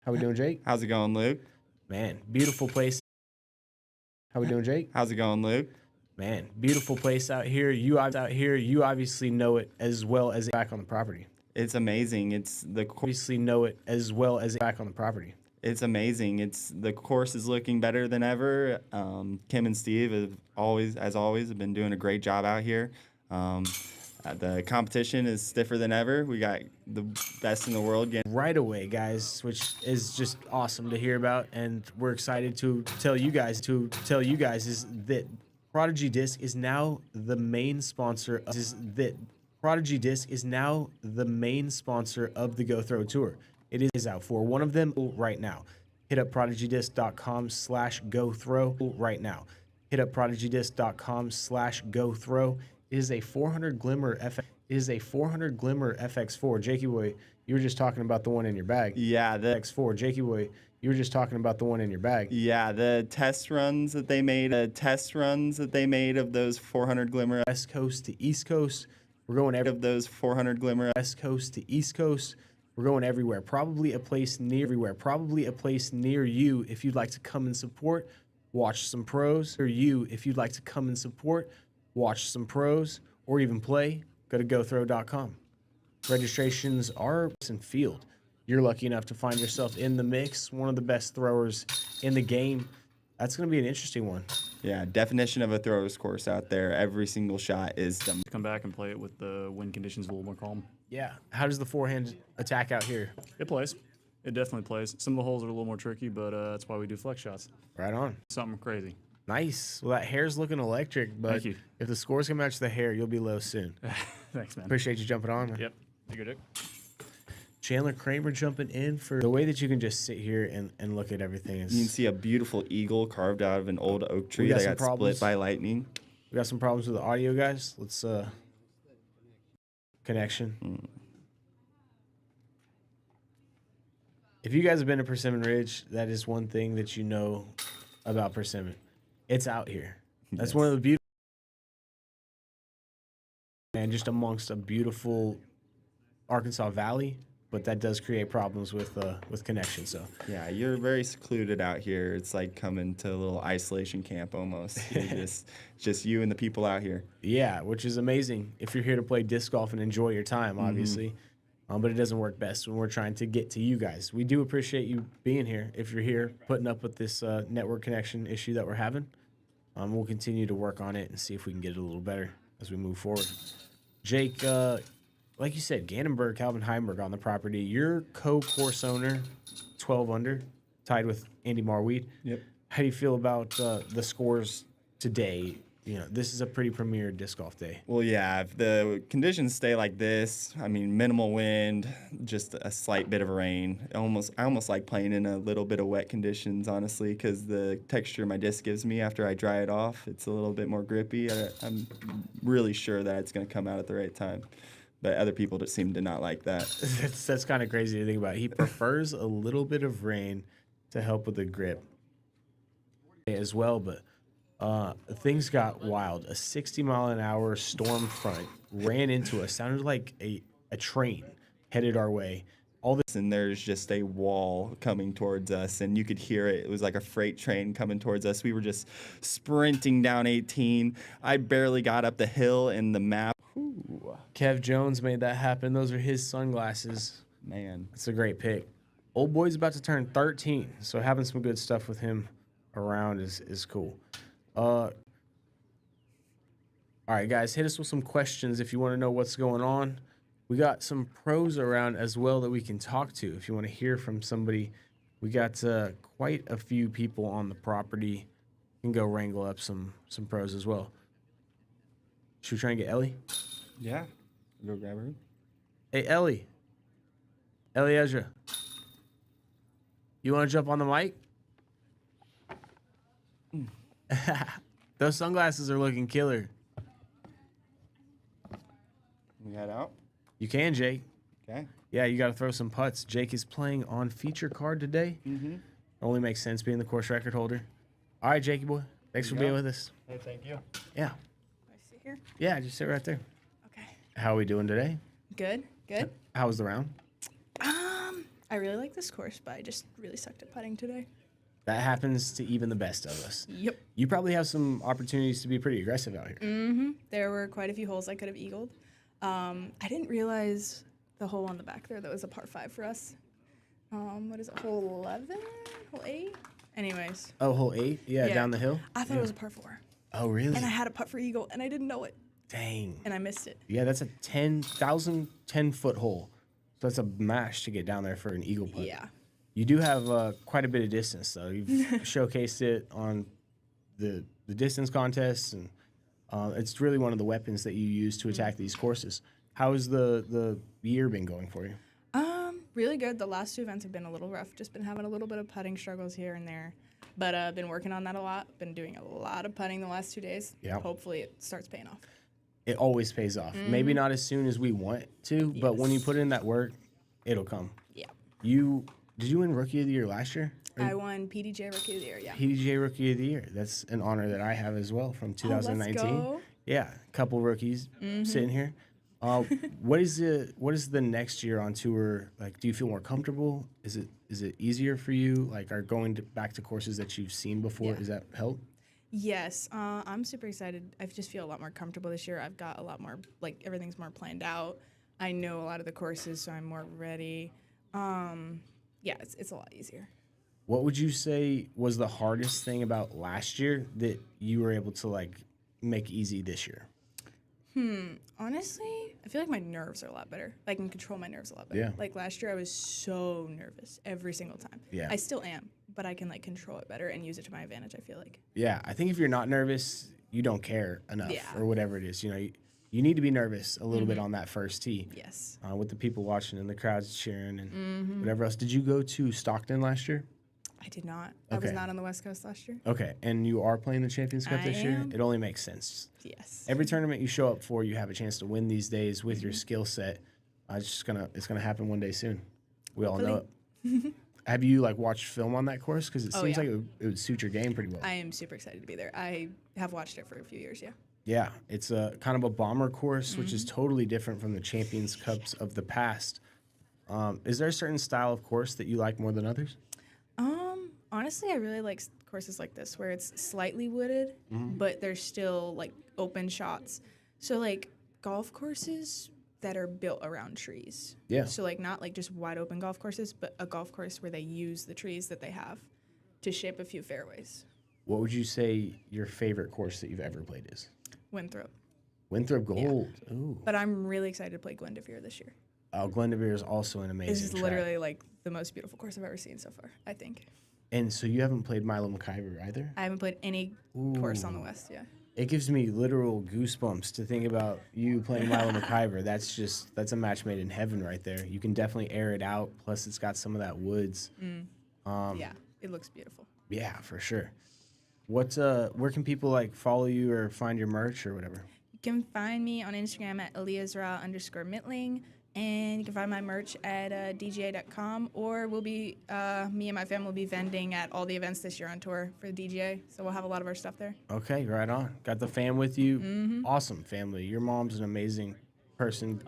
How we doing, Jake? How's it going, Luke? Man, beautiful place. How we doing, Jake? How's it going, Luke? Man, beautiful place out here. You obviously know it as well as back on the property. It's amazing. Obviously know it as well as back on the property. It's amazing. The course is looking better than ever. Kim and Steve have always been doing a great job out here. The competition is stiffer than ever. We got the best in the world getting Right away, guys, which is just awesome to hear about, and we're excited to tell you guys is that Prodigy Disc is now the main sponsor of Prodigy Disc is now the main sponsor of the Go Throw Tour. It is out for one of them right now. Hit up prodigydisc.com/go-throw right now. Hit up prodigydisc.com/go-throw. It is a 400 Glimmer FX4. Jakey boy, you were just talking about the one in your bag. Yeah, the X4. Jakey boy, you were just talking about the one in your bag. Yeah, the test runs that they made of those 400 Glimmer West Coast to East Coast. We're going of those 400 Glimmer West Coast to East Coast. We're going everywhere. Probably a place near you if you'd like to come and support, watch some pros. Or you if you'd like to come and support, watch some pros, or even play, go to gothrow.com. Registrations are in field. You're lucky enough to find yourself in the mix, one of the best throwers in the game. That's going to be an interesting one. Yeah, definition of a thrower's course out there. Every single shot is dumb. Come back and play it with the wind conditions a little more calm. Yeah. How does the forehand attack out here? It plays. It definitely plays. Some of the holes are a little more tricky, but that's why we do flex shots. Right on. Something crazy. Nice. Well, that hair's looking electric, but Thank you. if the scores can match the hair, you'll be low soon. Thanks, man. Appreciate you jumping on, man. Yep. You good, Dick? Chandler Kramer jumping in for the way that you can just sit here and look at everything. You can see a beautiful eagle carved out of an old oak tree got that some got problems. split by lightning. We got some problems with the audio, guys. Let's connection. If you guys have been to Persimmon Ridge, that is one thing that you know about Persimmon. It's out here. That's one of the beautiful, and just amongst a beautiful Arkansas Valley, but that does create problems with connection. So Yeah, you're very secluded out here. It's like coming to a little isolation camp almost. Just you and the people out here. yeah, which is amazing if you're here to play disc golf and enjoy your time, obviously. But it doesn't work best when we're trying to get to you guys. We do appreciate you being here. If you're here, putting up with this network connection issue that we're having, we'll continue to work on it and see if we can get it a little better as we move forward. Jake, like you said, Ganon Burr, Calvin Heimberg on the property. You're co-course owner, 12 under, tied with Andy Marweed. Yep. How do you feel about the scores today? You know, this is a pretty premier disc golf day. Well, yeah, if the conditions stay like this, I mean, minimal wind, just a slight bit of rain. I almost like playing in a little bit of wet conditions, honestly, because the texture my disc gives me after I dry it off, it's a little bit more grippy. I'm really sure that it's going to come out at the right time. But other people just seem to not like that. That's kind of crazy to think about. He prefers a little bit of rain to help with the grip as well, but things got wild. A 60-mile-an-hour storm front ran into us. Sounded like a train headed our way. And there's just a wall coming towards us, and you could hear it. It was like a freight train coming towards us. We were just sprinting down 18. I barely got up the hill in the map. Ooh. Kev Jones made that happen. Those are his sunglasses. Man. It's a great pick. Old boy's about to turn 13, so having some good stuff with him around is cool. All right, guys, hit us with some questions if you want to know what's going on. We got some pros around as well that we can talk to. If you want to hear from somebody, we got quite a few people on the property. You can go wrangle up some pros as well. Should we try and get Ellie? Yeah. Go grab her. Hey, Ellie. Ellie Aasra. You want to jump on the mic? Those sunglasses are looking killer. We got out. You can, Jake. Okay. Yeah, you got to throw some putts. Jake is playing on feature card today. Only makes sense being the course record holder. All right, Jakey boy. Thanks for being with us. Hey, thank you. Yeah. I sit here? Yeah, just sit right there. Okay. How are we doing today? Good. Good. How was the round? I really like this course, but I just really sucked at putting today. That happens to even the best of us. Yep. You probably have some opportunities to be pretty aggressive out here. Mm-hmm. There were quite a few holes I could have eagled. I didn't realize the hole on the back there that was a par 5 for us. What is it, hole 11? Hole 8? Anyways. Oh, hole 8? Yeah, down the hill? I thought it was a par 4. Oh, really? And I had a putt for eagle, and I didn't know it. Dang. And I missed it. Yeah, that's a 10-foot hole. So that's a mash to get down there for an eagle putt. Yeah. You do have quite a bit of distance, though. You've showcased it on the distance contests, and it's really one of the weapons that you use to attack these courses. How has the year been going for you? Really good. The last 2 events have been a little rough. Just been having a little bit of putting struggles here and there. But I've been working on that a lot. Been doing a lot of putting the last 2 days. Yeah. Hopefully it starts paying off. It always pays off. Maybe not as soon as we want it to, but when you put in that work, it'll come. Yeah. Did you win Rookie of the Year last year? I won PDJ Rookie of the Year, yeah. PDJ Rookie of the Year. That's an honor that I have as well from 2019. Let's go. Yeah, a couple rookies sitting here. What is the next year on tour like? Do you feel more comfortable? Is it easier for you? Like, are going back to courses that you've seen before? Yeah. Does that help? Yes, I'm super excited. I just feel a lot more comfortable this year. I've got a lot more, like, everything's more planned out. I know a lot of the courses, so I'm more ready. Yeah, it's a lot easier. What would you say was the hardest thing about last year that you were able to like make easy this year? Honestly, I feel like my nerves are a lot better. I can control my nerves a lot better. Yeah. Like last year, I was so nervous every single time. Yeah. I still am, but I can like control it better and use it to my advantage, I feel like. Yeah, I think if you're not nervous, you don't care enough or whatever it is. You know, you need to be nervous a little bit on that first tee. Yes. With the people watching and the crowds cheering and whatever else. Did you go to Stockton last year? I did not. I was not on the West Coast last year. Okay, and you are playing the Champions Cup this year? am. It only makes sense. Yes. Every tournament you show up for, you have a chance to win these days with your skill set. It's gonna happen one day soon. We all know it. Have you like watched film on that course? Because it seems like it would suit your game pretty well. I am super excited to be there. I have watched it for a few years, yeah. Yeah, it's a kind of a bomber course, which is totally different from the Champions Cups of the past. Is there a certain style of course that you like more than others? Honestly, I really like courses like this where it's slightly wooded, but there's still like open shots. So like golf courses that are built around trees. Yeah. So like not like just wide open golf courses, but a golf course where they use the trees that they have to shape a few fairways. What would you say your favorite course that you've ever played is? Winthrop. Winthrop Gold. Ooh. But I'm really excited to play Glendoveer this year. Glendoveer is also an amazing This is track. literally like the most beautiful course I've ever seen so far, I think. And so you haven't played Milo McIver either? I haven't played any course on the West yet. It gives me literal goosebumps to think about you playing Milo McIver. That's a match made in heaven right there. You can definitely air it out. Plus, it's got some of that woods. Yeah, it looks beautiful. Yeah, for sure. Where can people like follow you or find your merch or whatever? You can find me on Instagram at Ellie Aasra _Mittling, and you can find my merch at DGA.com, or we'll be, me and my family will be vending at all the events this year on tour for the DGA, so we'll have a lot of our stuff there. Okay, right on. Got the fam with you. Awesome family. Your mom's an amazing person,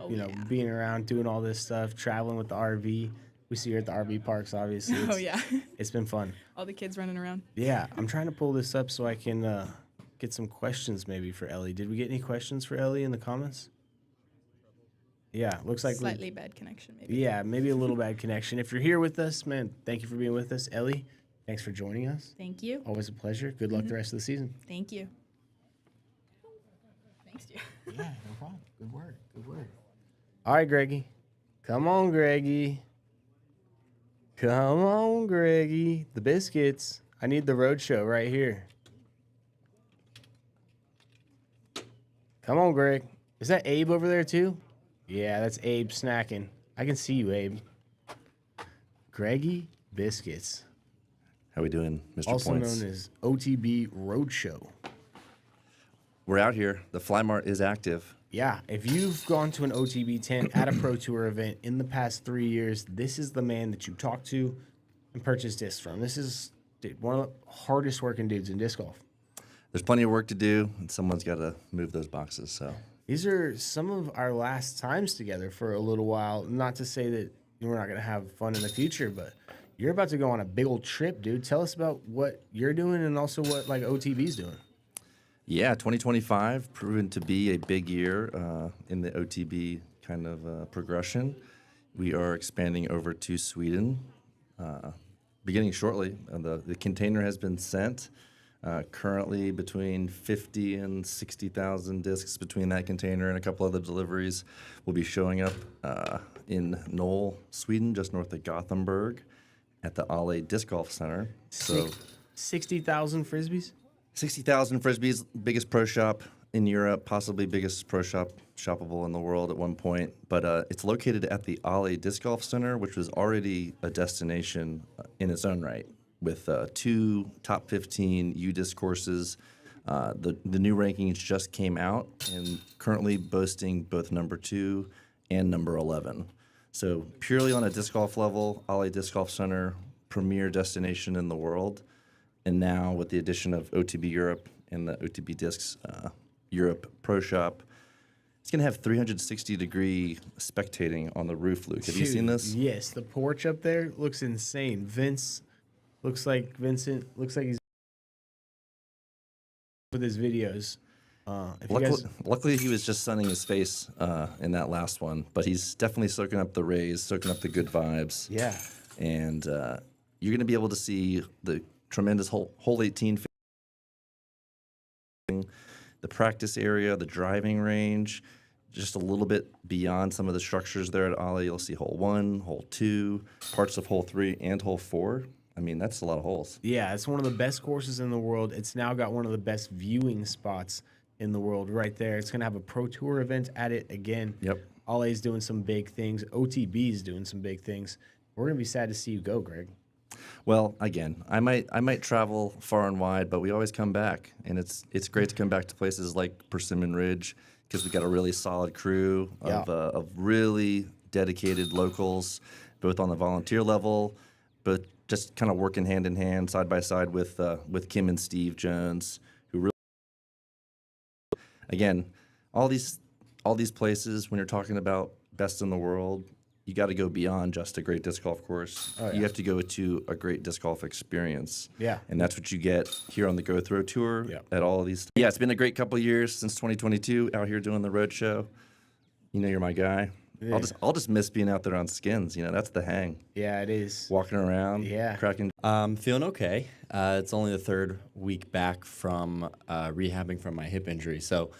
being around, doing all this stuff, traveling with the RV. We see her at the RV parks, obviously. Yeah. It's been fun. All the kids running around. Yeah, I'm trying to pull this up so I can get some questions maybe for Ellie. Did we get any questions for Ellie in the comments? Yeah, looks like Slightly bad connection, maybe. Yeah, maybe a little bad connection. If you're here with us, man, thank you for being with us. Ellie, thanks for joining us. Thank you. Always a pleasure. Good luck the rest of the season. Thank you. Thanks, dear. Yeah, no problem. Good work. Good work. All right, Greggy. Come on, Greggy. Come on, Greggy. The biscuits. I need the road show right here. Come on, Greg. Is that Abe over there too? Yeah, that's Abe snacking. I can see you, Abe. Greggy Biscuits. How we doing, Mr. Also Points? known as OTB Roadshow. We're out here. The Fly Mart is active. Yeah, if you've gone to an OTB tent at a Pro Tour event in the past 3 years, this is the man that you talk to and purchase discs from. This is one of the hardest working dudes in disc golf. There's plenty of work to do, and someone's got to move those boxes. So These are some of our last times together for a little while. Not to say that we're not gonna have fun in the future, but you're about to go on a big old trip, dude. Tell us about what you're doing and also what like OTB's doing. Yeah, 2025 proven to be a big year in the OTB kind of progression. We are expanding over to Sweden beginning shortly. The container has been sent. Currently between 50 and 60,000 discs between that container and a couple other deliveries will be showing up in Knoll, Sweden, just north of Gothenburg at the Allé Disc Golf Center. So 60,000 frisbees? 60,000 frisbees, biggest pro shop in Europe, possibly biggest pro shop shoppable in the world at one point. But it's located at the Allé Disc Golf Center, which was already a destination in its own right, with 2 top 15 U-Disc courses. The new rankings just came out and currently boasting both number 2 and number 11. So purely on a disc golf level, Allé Disc Golf Center, premier destination in the world. And now with the addition of OTB Europe and the OTB Discs Europe Pro Shop, it's going to have 360-degree spectating on the roof, Luke. Have you seen this? Yes, the porch up there looks insane. Vincent looks like he's with his videos. Luckily, he was just sunning his face in that last one, but he's definitely soaking up the rays, soaking up the good vibes. Yeah. And you're going to be able to see the tremendous hole 18, the practice area, the driving range, just a little bit beyond some of the structures there at Allé. You'll see hole 1, hole 2, parts of hole 3, and hole 4. I mean, that's a lot of holes. Yeah, it's one of the best courses in the world. It's now got one of the best viewing spots in the world right there. It's going to have a Pro Tour event at it again. Yep. Allé's doing some big things. OTB's doing some big things. We're going to be sad to see you go, Greg. Well, again, I might travel far and wide, but we always come back, and it's great to come back to places like Persimmon Ridge because we got a really solid crew of really dedicated locals, both on the volunteer level, but just kind of working hand in hand, side by side with Kim and Steve Jones, who really, again, all these places when you're talking about best in the world, you got to go beyond just a great disc golf course. Oh, yeah. You have to go to a great disc golf experience. Yeah. And that's what you get here on the Go Throw Tour Yeah. at all of these. Yeah, it's been a great couple of years since 2022 out here doing the road show. You know, you're my guy. Yeah. I'll just miss being out there on skins. You know, that's the hang. Yeah, it is. Walking around, Yeah. cracking. Feeling okay. It's only the 3rd week back from rehabbing from my hip injury, so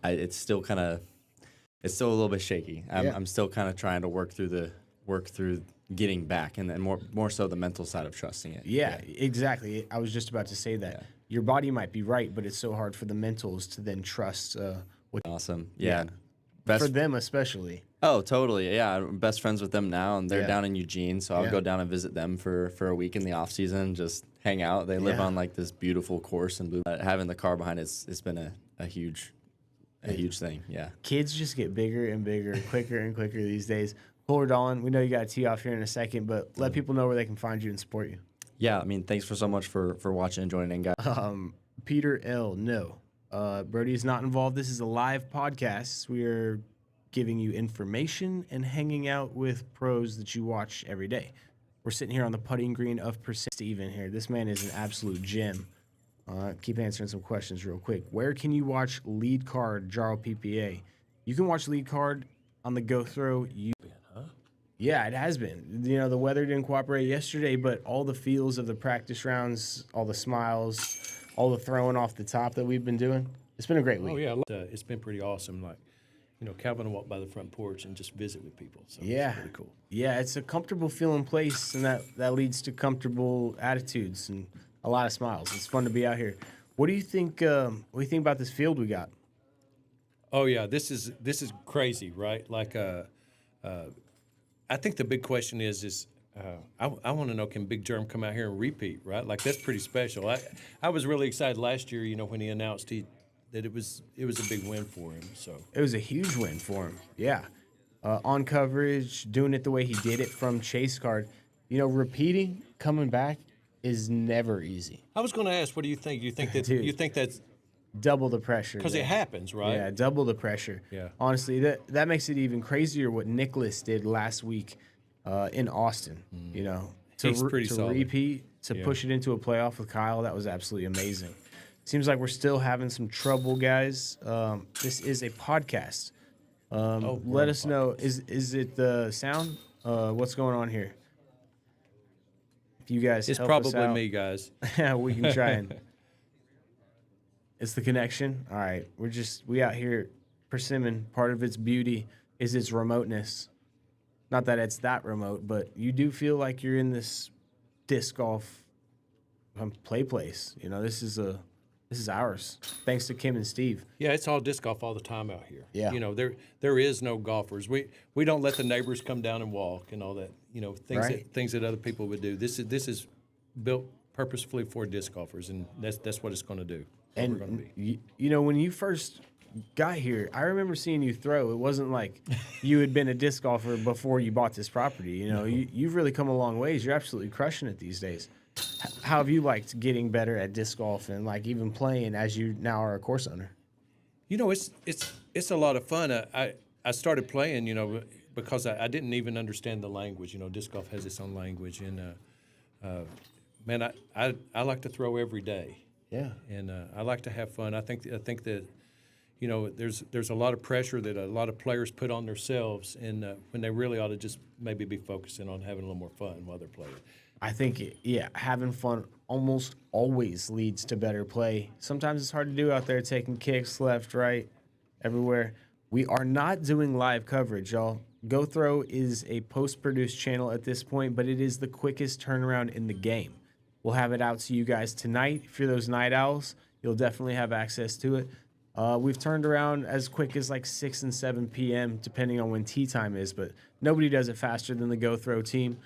it's still a little bit shaky. I'm still kind of trying to work through getting back, and then more so the mental side of trusting it. Yeah, exactly. I was just about to say that. Yeah. Your body might be right, but it's so hard for the mentals to then trust what Awesome. Yeah. for them especially. Oh, totally. Yeah, I'm best friends with them now, and they're Yeah. down in Eugene, so I'll Yeah. go down and visit them for a week in the off season, just hang out. They live Yeah. on like this beautiful course, and having the car behind it's been a huge thing. Yeah. Kids just get bigger and bigger, quicker and quicker these days. Kohler Dolan, we know you got to tee off here in a second, but let people know where they can find you and support you. Yeah, I mean, thanks so much for watching and joining in, guys. Peter L. No. Brody is not involved. This is a live podcast. We are giving you information and hanging out with pros that you watch every day. We're sitting here on the putting green of Persimmon. Steven here. This man is an absolute gem. Keep answering some questions real quick. Where can you watch Lead Card Jarl PPA? You can watch Lead Card on the Go Throw. Yeah, it has been. You know, the weather didn't cooperate yesterday, but all the feels of the practice rounds, all the smiles, all the throwing off the top that we've been doing, it's been a great week. Oh yeah, it's been pretty awesome. Like, you know, Calvin will walk by the front porch and just visit with people. So Yeah. it's pretty cool. Yeah, it's a comfortable feeling place, and that leads to comfortable attitudes and a lot of smiles. It's fun to be out here. What do you think? What do you think about this field we got? Oh yeah, this is crazy, right? Like, I think the big question is I want to know, can Big Germ come out here and repeat, right? Like, that's pretty special. I was really excited last year, you know, when he announced that it was a big win for him. So It was a huge win for him. Yeah, on coverage, doing it the way he did it from Chase Card. You know, repeating, coming back is never easy. I was going to ask, what do you think? Do you think that Dude. you think that's double the pressure. Because it happens, right? Yeah, double the pressure. Yeah. Honestly, that makes it even crazier what Nicholas did last week in Austin. You know, He's pretty to solid. repeat, to push it into a playoff with Kyle, that was absolutely amazing. Seems like we're still having some trouble, guys. This is a podcast. Let us know. Is it the sound? What's going on here? If you guys It's help us probably out, me, guys. yeah, we can try and. It's the connection. All right, we out here. Persimmon. Part of its beauty is its remoteness. Not that it's that remote, but you do feel like you're in this disc golf play place. You know, this is ours. Thanks to Kim and Steve. Yeah, it's all disc golf all the time out here. Yeah. You know, there is no golfers. We don't let the neighbors come down and walk and all that. You know, things that other people would do. This is built purposefully for disc golfers, and that's what it's going to do. That's what we're going to be. You know, when you first got here, I remember seeing you throw. It wasn't like you had been a disc golfer before you bought this property. You know, you've really come a long ways. You're absolutely crushing it these days. How have you liked getting better at disc golf and like even playing as you now are a course owner? You know, it's a lot of fun. I started playing, you know, because I didn't even understand the language. You know, disc golf has its own language, and man, I like to throw every day. Yeah. And I like to have fun. I think that, you know, there's a lot of pressure that a lot of players put on themselves, and when they really ought to just maybe be focusing on having a little more fun while they're playing. I think, having fun almost always leads to better play. Sometimes it's hard to do out there, taking kicks left, right, everywhere. We are not doing live coverage, y'all. GoThrow is a post-produced channel at this point, but it is the quickest turnaround in the game. We'll have it out to you guys tonight. If you're those night owls, you'll definitely have access to it. We've turned around as quick as like 6 and 7 p.m., depending on when tea time is, but nobody does it faster than the GoThrow team.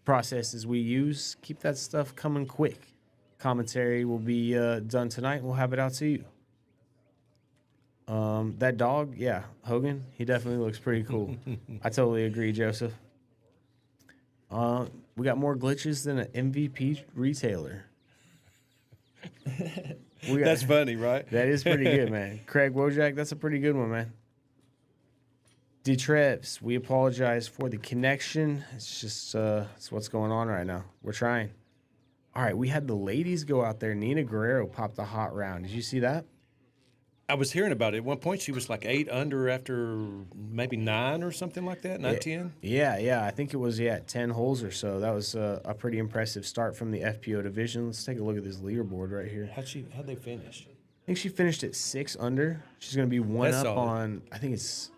Processes we use, keep that stuff coming quick. Commentary will be done tonight. We'll have it out to you. That dog, yeah, Hogan, he definitely looks pretty cool. I totally agree, Joseph. We got more glitches than an MVP retailer. That's funny, right? That is pretty good, man. Craig Wojak, that's a pretty good one, man. Detrebs, we apologize for the connection. It's just it's what's going on right now. We're trying. All right, we had the ladies go out there. Nina Guerrero popped a hot round. Did you see that? I was hearing about it. At one point, she was like 8 under after maybe 9 or something like that, 9, 10. Yeah. I think it was 10 holes or so. That was a pretty impressive start from the FPO division. Let's take a look at this leaderboard right here. How'd they finish? I think she finished at 6 under. She's going to be one That's up solid. on, I think it's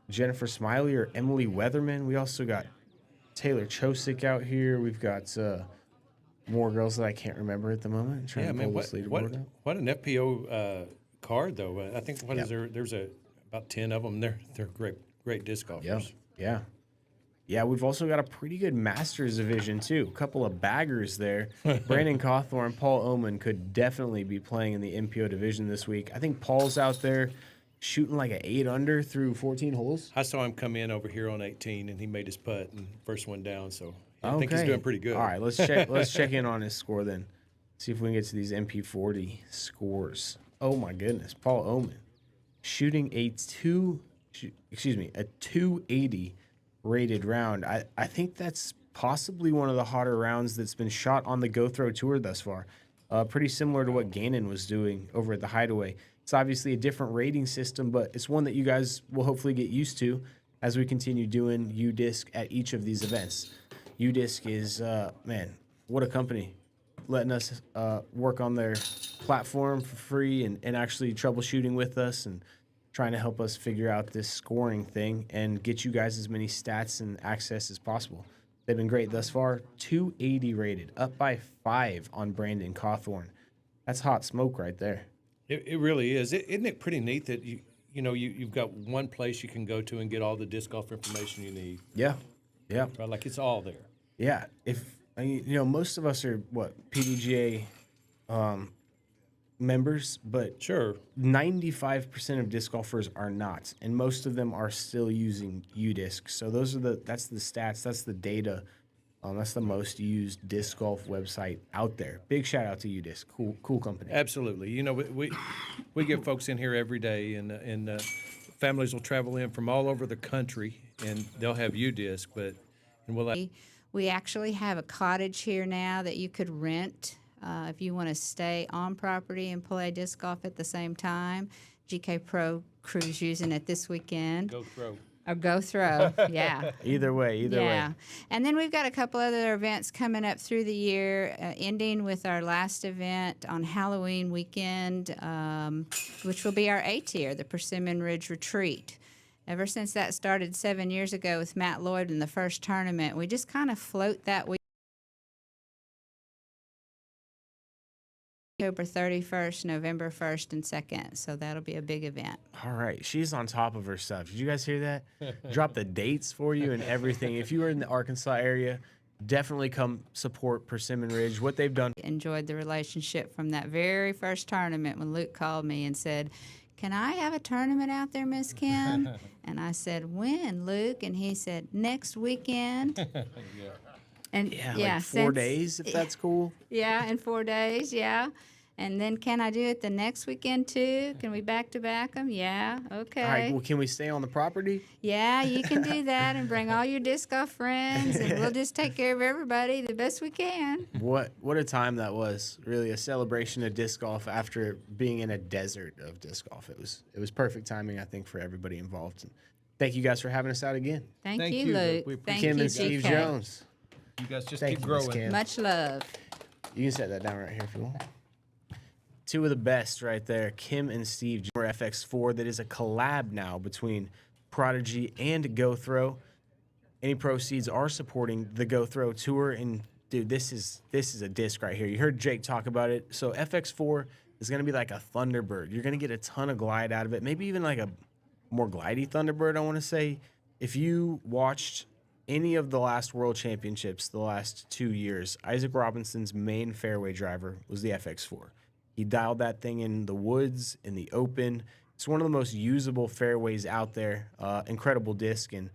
Jennifer Smiley or Emily Weatherman. We also got Taylor Chosick out here. We've got more girls that I can't remember at the moment. Trying to pull this leaderboard out. What an FPO card though. I think there's about 10 of them. They're great disc golfers. Yeah, we've also got a pretty good Masters division too. A couple of baggers there. Brandon Cawthorn, Paul Oman could definitely be playing in the MPO division this week. I think Paul's out there shooting like an 8 under through 14 holes. I saw him come in over here on 18, and he made his putt and first one down. So I think he's doing pretty good. All right, let's check. Let's check in on his score then. See if we can get to these MP40 scores. Oh my goodness, Paul Oman shooting a 280 rated round. I think that's possibly one of the hotter rounds that's been shot on the GoThrow Tour thus far. Pretty similar to what Ganon was doing over at the Hideaway. It's obviously a different rating system, but it's one that you guys will hopefully get used to as we continue doing UDisc at each of these events. UDisc is, man, what a company. Letting us work on their platform for free and actually troubleshooting with us and trying to help us figure out this scoring thing and get you guys as many stats and access as possible. They've been great thus far. 280 rated, up by 5 on Brandon Cawthorn. That's hot smoke right there. It really is. Isn't it pretty neat that you've got one place you can go to and get all the disc golf information you need? Yeah. Right, like it's all there. Yeah. Most of us are PDGA members, but Sure. 95% of disc golfers are not, and most of them are still using UDisc. So that's the stats, that's the data That's the most used disc golf website out there. Big shout out to UDisc. Cool company. Absolutely. You know, we get folks in here every day, and families will travel in from all over the country, and they'll have UDisc, and we'll. We actually have a cottage here now that you could rent if you want to stay on property and play disc golf at the same time. GK Pro crew's using it this weekend. Go throw. Or go throw, yeah. Either way. Yeah. And then we've got a couple other events coming up through the year, ending with our last event on Halloween weekend, which will be our A tier, the Persimmon Ridge Retreat. Ever since that started 7 years ago with Matt Lloyd in the first tournament, we just kind of float that week. October 31st, November 1st, and 2nd. So that'll be a big event. All right. She's on top of her stuff. Did you guys hear that? Drop the dates for you and everything. If you are in the Arkansas area, definitely come support Persimmon Ridge. What they've done. Enjoyed the relationship from that very first tournament when Luke called me and said, "Can I have a tournament out there, Miss Kim?" And I said, "When, Luke?" And he said, "Next weekend." And like 4 days, if that's cool. Yeah, in 4 days, yeah. And then can I do it the next weekend too? Can we back-to-back them? Yeah, okay. All right, well, can we stay on the property? Yeah, you can do that and bring all your disc golf friends, and we'll just take care of everybody the best we can. What a time that was. Really a celebration of disc golf after being in a desert of disc golf. It was perfect timing, I think, for everybody involved. And thank you guys for having us out again. Thank Thank you, you, Luke. Luke. We Thank Kim you, and Steve GK. Jones. You guys just Thank keep you, Miss growing. Kim. Much love. You can set that down right here if you want. Two of the best right there, Kim and Steve Jones, FX4. That is a collab now between Prodigy and Go Throw. Any proceeds are supporting the Go Throw tour. And dude, this is a disc right here. You heard Jake talk about it. So FX4 is gonna be like a Thunderbird. You're gonna get a ton of glide out of it. Maybe even like a more glidey Thunderbird, I want to say. If you watched any of the last World Championships the last 2 years, Isaac Robinson's main fairway driver was the FX4. He dialed that thing in the woods, in the open. It's one of the most usable fairways out there. Incredible disc, and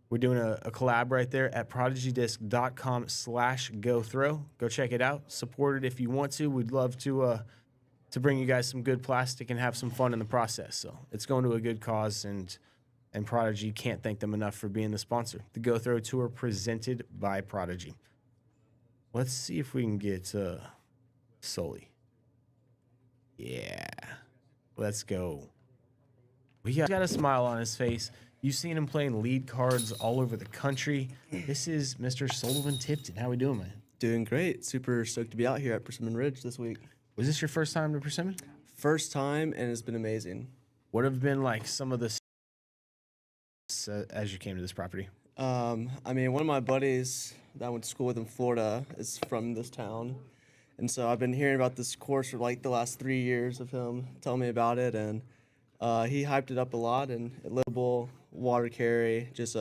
we're doing a collab right there at prodigydisc.com/gothrow. Go check it out. Support it if you want to. We'd love to bring you guys some good plastic and have some fun in the process. So it's going to a good cause, and Prodigy can't thank them enough for being the sponsor. The Go Throw Tour presented by Prodigy. Let's see if we can get Sully. Yeah, let's go. We got a smile on his face. You've seen him playing lead cards all over the country. This is Mr. Sullivan Tipton. How we doing, man? Doing great. Super stoked to be out here at Persimmon Ridge this week. Was this your first time to Persimmon? First time, and it's been amazing. What have been like some of the as you came to this property? I mean, one of my buddies that I went to school with in Florida is from this town. And so I've been hearing about this course for like the last 3 years of him telling me about it, and he hyped it up a lot. And livable, water carry, just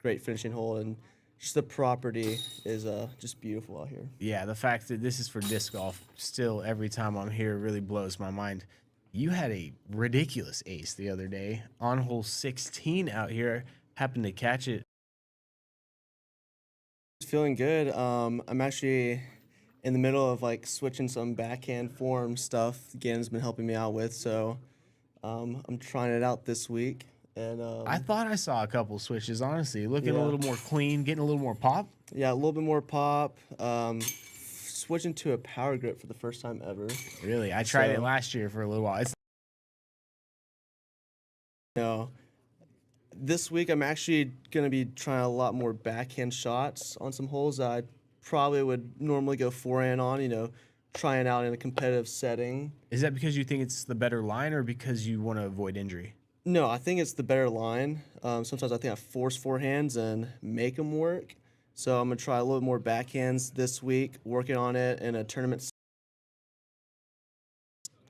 great finishing hole, and just the property is just beautiful out here. Yeah, the fact that this is for disc golf still every time I'm here really blows my mind. You had a ridiculous ace the other day on hole 16 out here. Happened to catch it. Feeling good. I'm actually in the middle of like switching some backhand form stuff Ganon's been helping me out with, so I'm trying it out this week. And I thought I saw a couple switches, honestly. Looking Yeah. a little more clean, getting a little more pop. yeah, a little bit more pop. Switching to a power grip for the first time ever. Really, I tried it So- last year for a little while. It's This week I'm actually going to be trying a lot more backhand shots on some holes that I probably would normally go forehand on, trying out in a competitive setting. Is that because you think it's the better line or because you want to avoid injury? No, I think it's the better line. Sometimes I think I force forehands and make them work. So I'm going to try a little more backhands this week, working on it in a tournament.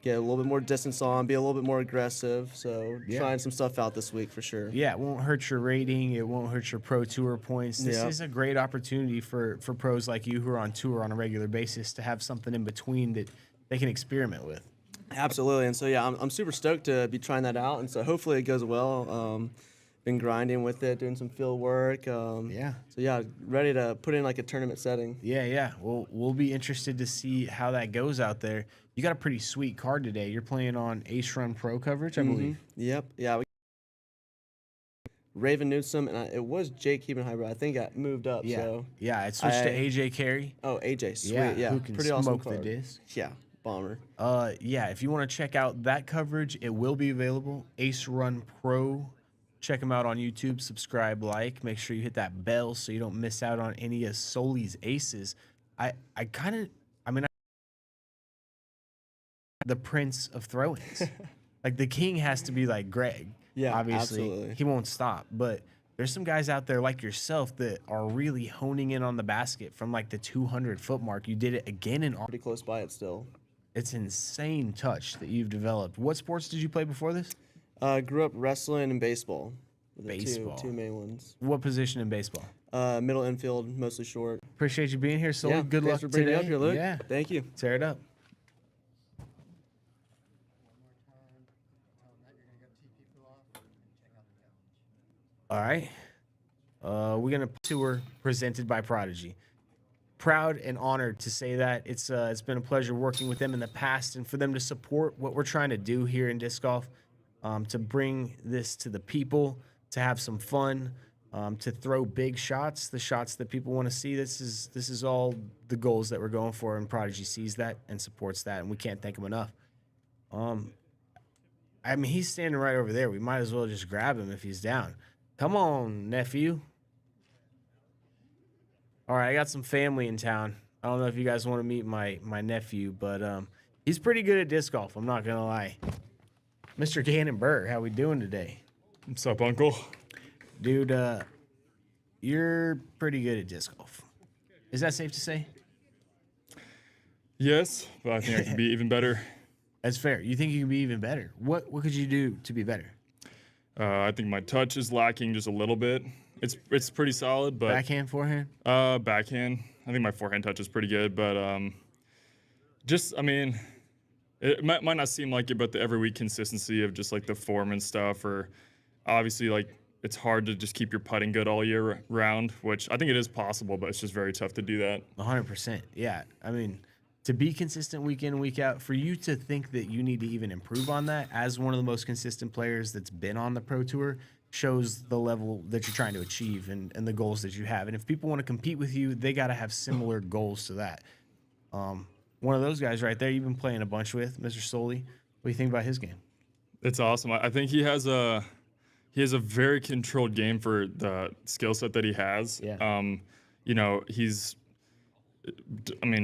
Get a little bit more distance on, be a little bit more aggressive. So Yeah. trying some stuff out this week for sure. Yeah, it won't hurt your rating. It won't hurt your pro tour points. This Yeah. is a great opportunity for pros like you who are on tour on a regular basis to have something in between that they can experiment with. Absolutely. And so, yeah, I'm super stoked to be trying that out. And so hopefully it goes well. been grinding with it, doing some field work. Yeah. So yeah, ready to put in like a tournament setting. Yeah. We'll be interested to see how that goes out there. You got a pretty sweet card today. You're playing on Ace Run Pro coverage, I believe. Yep. Yeah. Raven Newsom, and it was Jake Keeban Hybrid. I think I moved up. Yeah. So Yeah, it switched to AJ Carey. Oh, AJ, sweet. Yeah. Who can Pretty smoke awesome the card. disc. Yeah. Bomber. Yeah, if you want to check out that coverage, it will be available. Ace Run Pro. Check them out on YouTube. Subscribe, like. Make sure you hit that bell so you don't miss out on any of Sully's aces. The prince of throw-ins. Like, the king has to be like Greg. Yeah, obviously. absolutely. He won't stop. But there's some guys out there like yourself that are really honing in on the basket from like the 200-foot mark. You did it again in Pretty close by it still. It's insane touch that you've developed. What sports did you play before this? Grew up wrestling and baseball. Were the Baseball. Two main ones. What position in baseball? Middle infield, mostly short. Appreciate you being here, Sully. Yeah, Good thanks luck for bringing today. it up here, Luke. Yeah, Thank you. tear it up. All right. We're gonna tour presented by Prodigy. Proud and honored to say that. It's been a pleasure working with them in the past and for them to support what we're trying to do here in disc golf, to bring this to the people, to have some fun, to throw big shots, the shots that people want to see. This is all the goals that we're going for, and Prodigy sees that and supports that, and we can't thank him enough. I mean, he's standing right over there. We might as well just grab him if he's down. Come on, nephew. All right, I got some family in town. I don't know if you guys want to meet my nephew, but he's pretty good at disc golf. I'm not gonna lie. Mr. Ganon Burr, how we doing today? What's up, Uncle? Dude, you're pretty good at disc golf. Is that safe to say? Yes, but I think I can be even better. That's fair. You think you can be even better? What could you do to be better? I think my touch is lacking just a little bit. It's pretty solid, but Backhand, forehand? Backhand. I think my forehand touch is pretty good, but I mean, it might not seem like it, but the every week consistency of just like the form and stuff, or obviously like it's hard to just keep your putting good all year round, which I think it is possible, but it's just very tough to do that. 100%. Yeah. I mean, to be consistent week in and week out, for you to think that you need to even improve on that as one of the most consistent players that's been on the Pro Tour shows the level that you're trying to achieve and the goals that you have. And if people want to compete with you, they got to have similar goals to that. One of those guys right there you've been playing a bunch with, Mr. Sully. What do you think about his game? It's awesome. I think he has a very controlled game for the skill set that he has. Yeah. You know,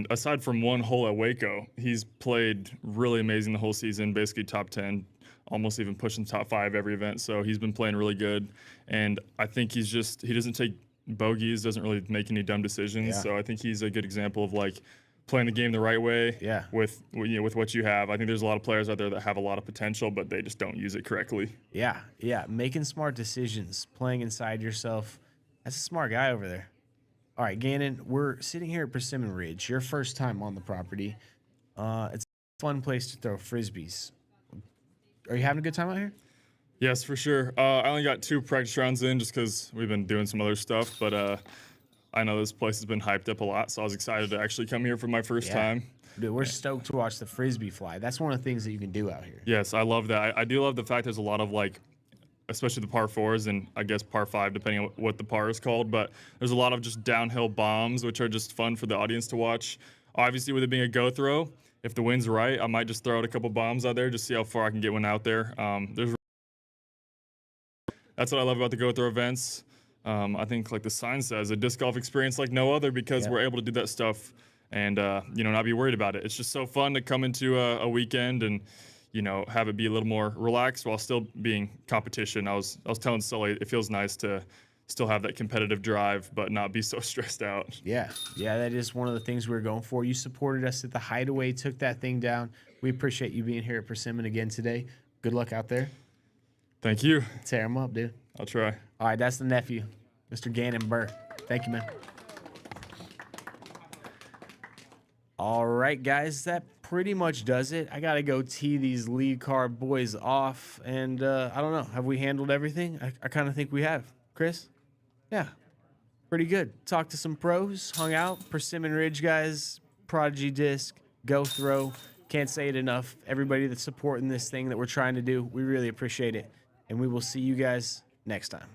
aside from one hole at Waco, he's played really amazing the whole season, basically top 10, almost even pushing top 5 every event. So he's been playing really good. And I think he doesn't take bogeys, doesn't really make any dumb decisions. Yeah. So I think he's a good example of like playing the game the right way. Yeah. With what you have. I think there's a lot of players out there that have a lot of potential, but they just don't use it correctly. Yeah. Making smart decisions, playing inside yourself. That's a smart guy over there. All right, Ganon, we're sitting here at Persimmon Ridge. Your first time on the property. It's a fun place to throw frisbees. Are you having a good time out here? Yes, for sure. I only got 2 practice rounds in just because we've been doing some other stuff, but I know this place has been hyped up a lot, so I was excited to actually come here for my first time. Dude, we're stoked to watch the frisbee fly. That's one of the things that you can do out here. Yes, I love that. I do love the fact there's a lot of like, especially the par 4s and I guess par 5, depending on what the par is called, but there's a lot of just downhill bombs, which are just fun for the audience to watch. Obviously, with it being a go throw, if the wind's right, I might just throw out a couple bombs out there, just see how far I can get one out there. That's what I love about the go throw events. I think, like the sign says, a disc golf experience like no other because we're able to do that stuff and not be worried about it. It's just so fun to come into a weekend and have it be a little more relaxed while still being competition. I was telling Sully, it feels nice to still have that competitive drive, but not be so stressed out. Yeah, that is one of the things we're going for. You supported us at the Hideaway, took that thing down. We appreciate you being here at Persimmon again today. Good luck out there. Thank you. Tear him up, dude. I'll try. All right, that's the nephew, Mr. Ganon Burr. Thank you, man. All right, guys, that pretty much does it. I got to go tee these lead car boys off. And I don't know. Have we handled everything? I kind of think we have. Chris? Yeah. Pretty good. Talked to some pros, hung out. Persimmon Ridge guys, Prodigy Disc, Go Throw. Can't say it enough. Everybody that's supporting this thing that we're trying to do, we really appreciate it. And we will see you guys next time.